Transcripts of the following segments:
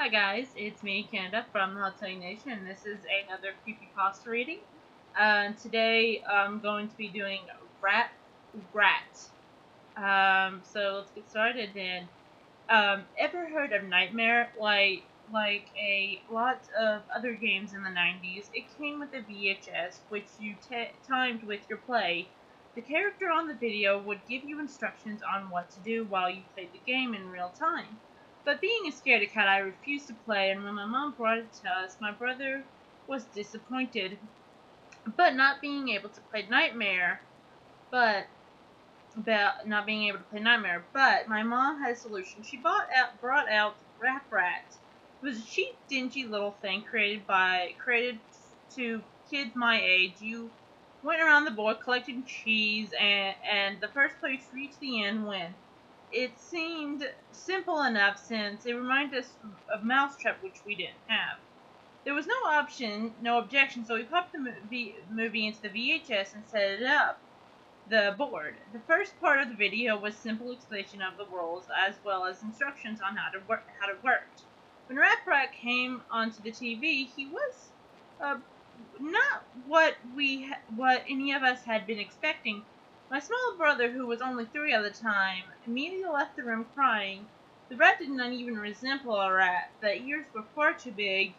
Hi guys, it's me, Canada, from the Hot Toddy Nation, and this is another creepypasta reading. Today I'm going to be doing Rat Rat. So let's get started then. Ever heard of Nightmare? Like a lot of other games in the 90s, it came with a VHS, which you timed with your play. The character on the video would give you instructions on what to do while you played the game in real time. But being a scaredy cat, I refused to play, and when my mom brought it to us, my brother was disappointed. But not being able to play Nightmare, but about not being able to play Nightmare, but my mom had a solution. She brought out Rap Rat. It was a cheap, dingy little thing created to kids my age. You went around the board collecting cheese, and the first place to reach the end win. It seemed simple enough since it reminded us of Mousetrap, which we didn't have. There was no objection, so we popped the movie into the VHS and set it up the board. The first part of the video was simple explanation of the rules as well as instructions on how it worked. When Rat Rat came onto the TV, he was not what any of us had been expecting. My small brother, who was only 3 at the time, immediately left the room crying. The rat did not even resemble a rat. The ears were far too big.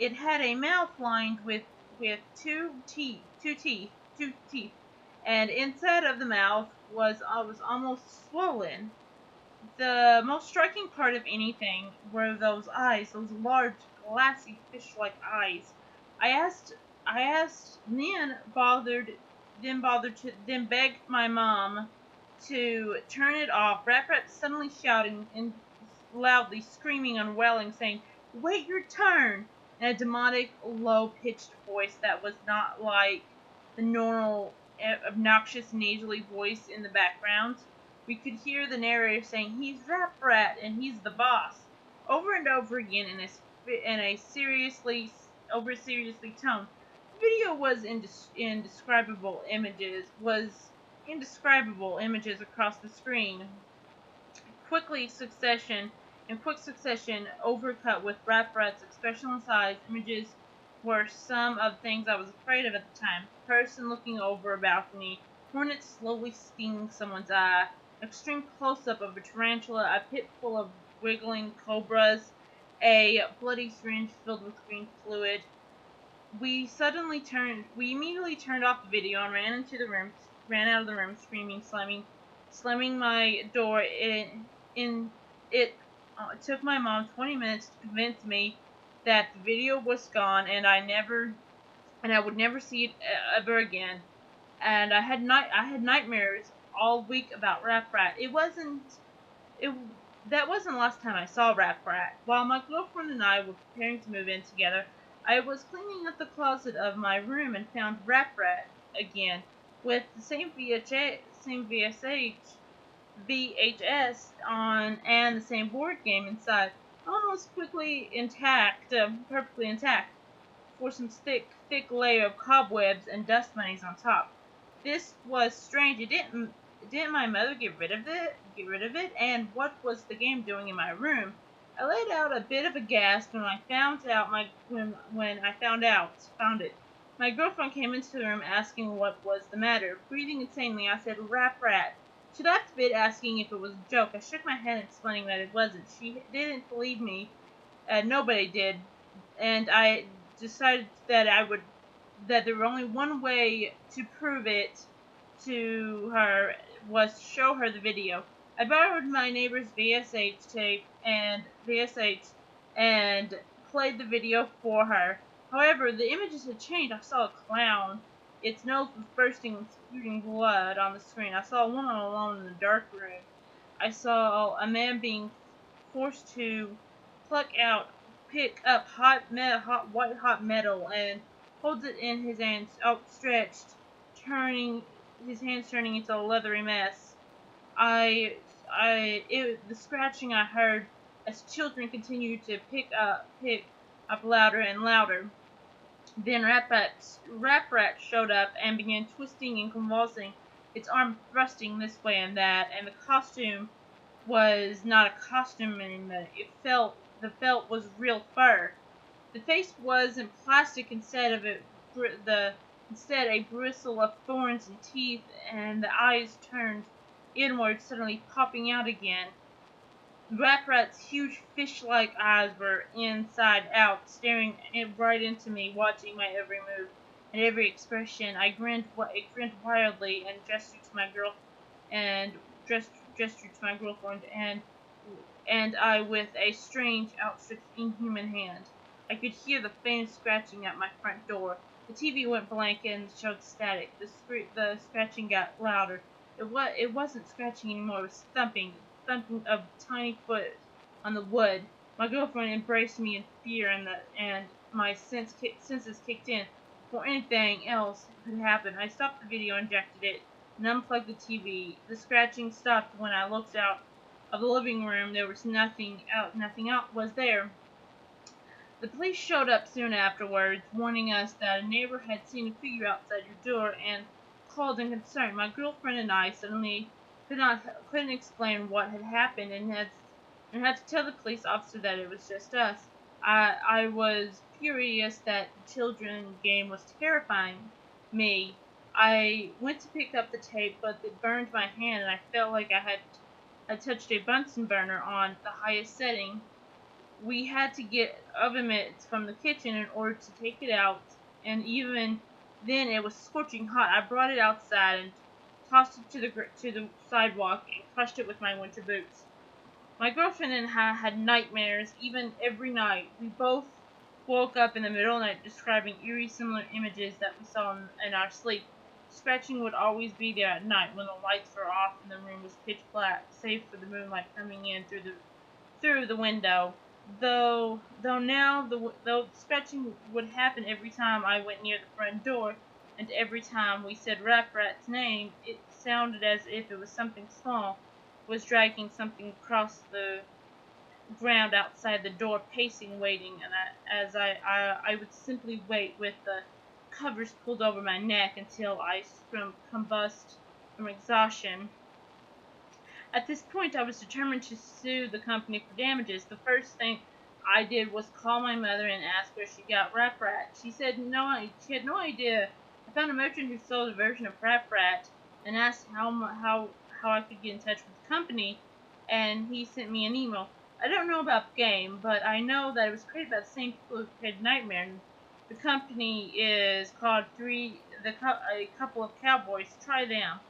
It had a mouth lined with two teeth, and inside of the mouth was almost swollen. The most striking part of anything were those eyes, those large, glassy, fish-like eyes. I asked, then begged my mom to turn it off. Rat Rat suddenly shouting and loudly screaming and wailing, saying, "Wait your turn!" in a demonic, low-pitched voice that was not like the normal, obnoxious, nasally voice in the background. We could hear the narrator saying, "He's Rap Rat and he's the boss," over and over again in a seriously tone. The video was indescribable images across the screen, in quick succession, overcut with Rap Rat's expressionless eyes. Images were some of the things I was afraid of at the time. Person looking over a balcony, hornet slowly stinging someone's eye, extreme close-up of a tarantula, a pit full of wiggling cobras, a bloody syringe filled with green fluid. We immediately turned off the video and ran out of the room, screaming, slamming my door. It took my mom 20 minutes to convince me that the video was gone and I would never see it ever again. And I had nightmares all week about Rap Rat. That wasn't the last time I saw Rap Rat. While my girlfriend and I were preparing to move in together, I was cleaning up the closet of my room and found Rap Rat again, with the same VHS on and the same board game inside, almost perfectly intact, for some thick layer of cobwebs and dust bunnies on top. This was strange. Didn't my mother get rid of it? And what was the game doing in my room? I let out a bit of a gasp when I found it. My girlfriend came into the room asking what was the matter. Breathing insanely, I said, "Rap Rat." She laughed a bit, asking if it was a joke. I shook my head, explaining that it wasn't. She didn't believe me. Nobody did. And I decided that there was only one way to prove it to her, was to show her the video. I borrowed my neighbor's VHS and played the video for her. However, the images had changed. I saw a clown. Its nose was bursting and spewing blood on the screen. I saw a woman alone in the dark room. I saw a man being forced to pick up white hot metal, and holds it in his hands outstretched, his hands turning into a leathery mess. The scratching I heard as children continued to pick up louder and louder. Then Rap Rat showed up and began twisting and convulsing, its arm thrusting this way and that, and the costume was not a costume anymore. It felt the felt was real fur. The face wasn't plastic, instead a bristle of thorns and teeth, and the eyes turned inward, suddenly popping out again. Rat Rat's huge fish-like eyes were inside out, staring right into me, watching my every move and every expression. I grinned wildly and and gestured to my girlfriend, and I with a strange, outstretched, inhuman hand. I could hear the faintest scratching at my front door. The TV went blank and showed static. The scratching got louder. It wasn't scratching anymore. It was thumping of tiny foot on the wood. My girlfriend embraced me in fear, and my senses kicked in. Before anything else could happen, I stopped the video, injected it, and unplugged the TV. The scratching stopped when I looked out of the living room. There was nothing out. Nothing out was there. The police showed up soon afterwards, warning us that a neighbor had seen a figure outside your door and called in concern. My girlfriend and I suddenly couldn't explain what had happened and had to tell the police officer that it was just us. I was furious that the children game was terrifying me. I went to pick up the tape, but it burned my hand, and I felt like I touched a Bunsen burner on the highest setting. We had to get oven mitts from the kitchen in order to take it out, and even then it was scorching hot. I brought it outside and tossed it to the sidewalk and crushed it with my winter boots. My girlfriend and I had nightmares even every night. We both woke up in the middle of the night describing eerie similar images that we saw in our sleep. Scratching would always be there at night when the lights were off and the room was pitch black, save for the moonlight coming in through the window. Though scratching would happen every time I went near the front door, and every time we said Rat Rat's name, it sounded as if it was something small was dragging something across the ground outside the door, pacing, waiting, and I would simply wait with the covers pulled over my neck until I combust from exhaustion. At this point, I was determined to sue the company for damages. The first thing I did was call my mother and ask where she got Rap Rat. She had no idea. I found a merchant who sold a version of Rap Rat and asked how I could get in touch with the company, and he sent me an email. I don't know about the game, but I know that it was created by the same people who created Nightmare. The company is called A Couple of Cowboys. Try them.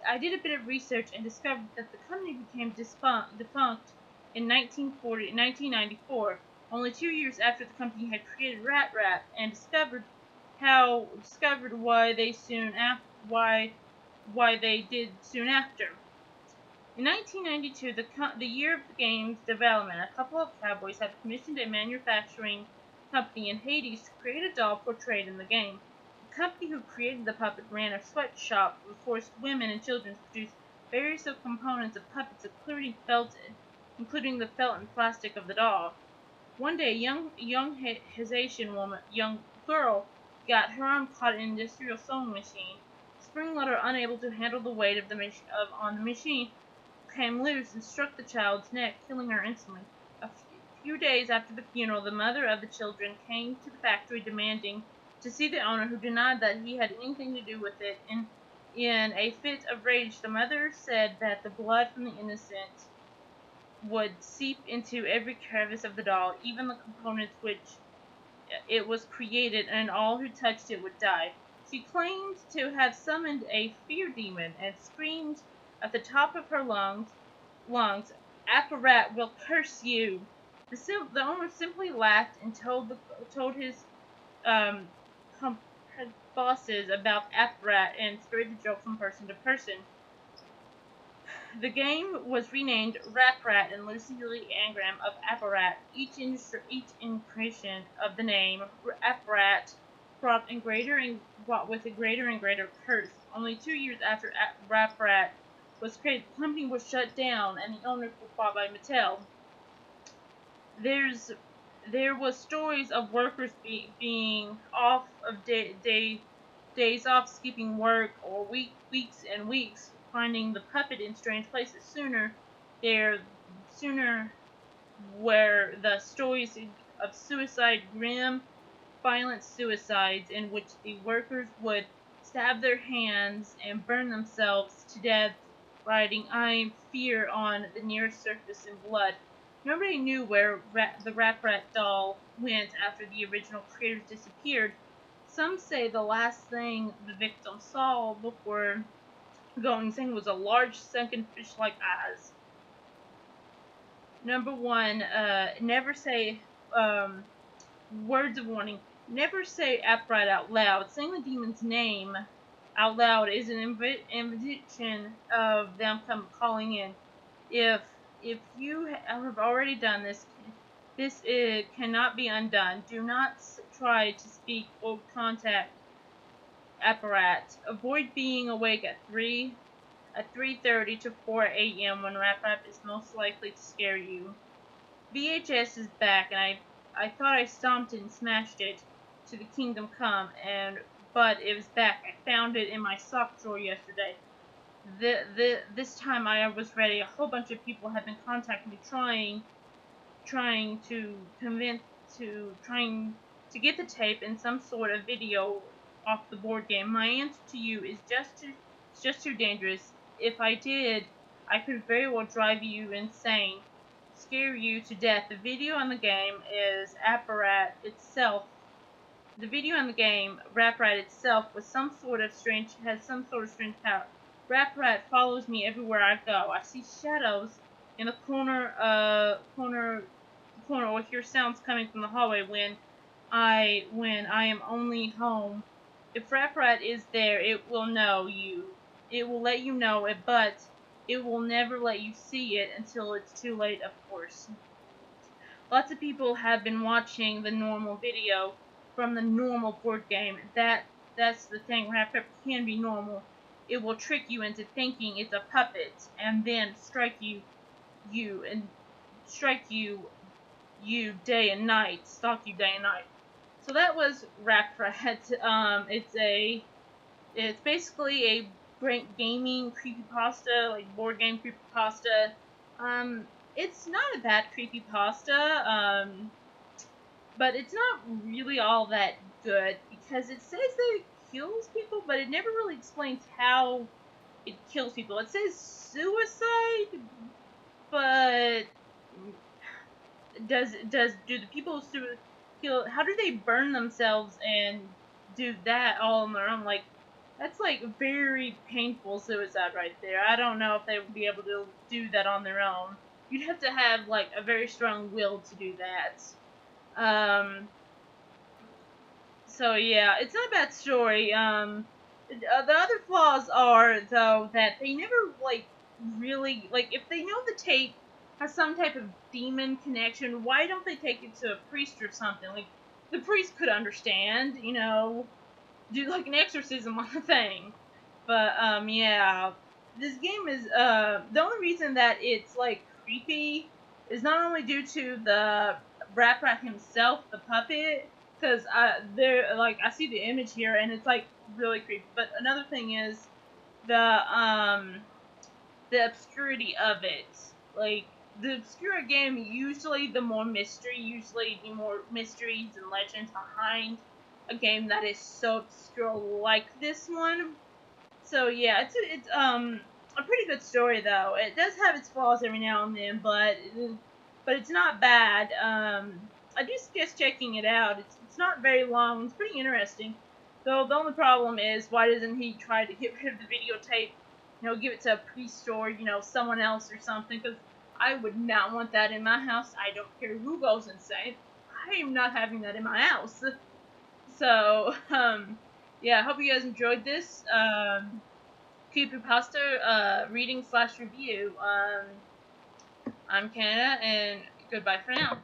I did a bit of research and discovered that the company became defunct in 1994, only 2 years after the company had created Rat Rat, and discovered why they did soon after. In 1992, the year of the game's development, a couple of cowboys had commissioned a manufacturing company in Hades to create a doll portrayed in the game. The company who created the puppet ran a sweatshop and forced women and children to produce various components of puppets, including the felt and plastic of the doll. One day, a young young girl, got her arm caught in an industrial sewing machine. Spring Loader, unable to handle the weight on the machine, came loose and struck the child's neck, killing her instantly. A few days after the funeral, the mother of the children came to the factory demanding to see the owner, who denied that he had anything to do with it. In a fit of rage, the mother said that the blood from the innocent would seep into every crevice of the doll, even the components which it was created, and all who touched it would die. She claimed to have summoned a fear demon and screamed at the top of her lungs, "Apparat will curse you!" The owner simply laughed and told his um, bosses about Apparat and spread the joke from person to person. The game was renamed Rap Rat and loosely anagram of Apparat. Each incarnation of the name Apparat brought with a greater and greater curse. Only 2 years after Rap Rat was created, the company was shut down and the owner was bought by Mattel. There was stories of workers being off of days off, skipping work, or weeks and weeks finding the puppet in strange places. Sooner where the stories of suicide, grim, violent suicides in which the workers would stab their hands and burn themselves to death, writing "I am fear" on the nearest surface in blood. Nobody knew where the Rap Rat doll went after the original creators disappeared. Some say the last thing the victim saw before going insane was a large sunken fish-like eyes. Number one, never say, words of warning. Never say Upright out loud. Saying the demon's name out loud is an invitation of them calling in. If you have already done this, cannot be undone. Do not try to speak or contact Apparat. Avoid being awake at 3:30 to 4 a.m. when Rap Rap is most likely to scare you. VHS is back, and I thought I stomped it and smashed it to the kingdom come, but it was back. I found it in my sock drawer yesterday. This time I was ready. A whole bunch of people have been contacting me, trying to convince trying to get the tape and some sort of video off the board game. My answer to you is just too dangerous. If I did, I could very well drive you insane, scare you to death. The video on the game is Apparat itself. The video on the game, Rap Rat itself, has some sort of strange power. Rap Rat follows me everywhere I go. I see shadows in the corner, or hear sounds coming from the hallway when I am only home. If Rap Rat is there, it will know you. It will let you know it, but it will never let you see it until it's too late, of course. Lots of people have been watching the normal video from the normal board game. That's the thing. Rap Rat can be normal. It will trick you into thinking it's a puppet, and then strike you day and night, stalk you day and night. So that was Rap Rat. It's basically a great gaming creepypasta, like board game creepypasta. It's not a bad creepypasta, but it's not really all that good because it says that it kills people, but it never really explains how it kills people. It says suicide, but do the people kill? How do they burn themselves and do that all on their own? Like, that's like very painful suicide right there. I don't know if they would be able to do that on their own. You'd have to have like a very strong will to do that. So yeah, it's not a bad story. The other flaws are though that they never like really like if they know the tape has some type of demon connection, why don't they take it to a priest or something? Like the priest could understand, do like an exorcism on the thing. But yeah, this game is the only reason that it's like creepy is not only due to the Rap Rat himself, the puppet, because I see the image here and it's like really creepy. But another thing is the obscurity of it. Like the obscure game, usually the more mysteries and legends behind a game that is so obscure like this one. So yeah, it's a pretty good story though. It does have its flaws every now and then, but it's not bad. I do suggest checking it out. It's not very long. It's pretty interesting. Though the only problem is, why doesn't he try to get rid of the videotape? Give it to a priest or someone else or something. Because I would not want that in my house. I don't care who goes insane. I am not having that in my house. So yeah, I hope you guys enjoyed this Creepypasta reading / review. I'm Canada, and goodbye for now.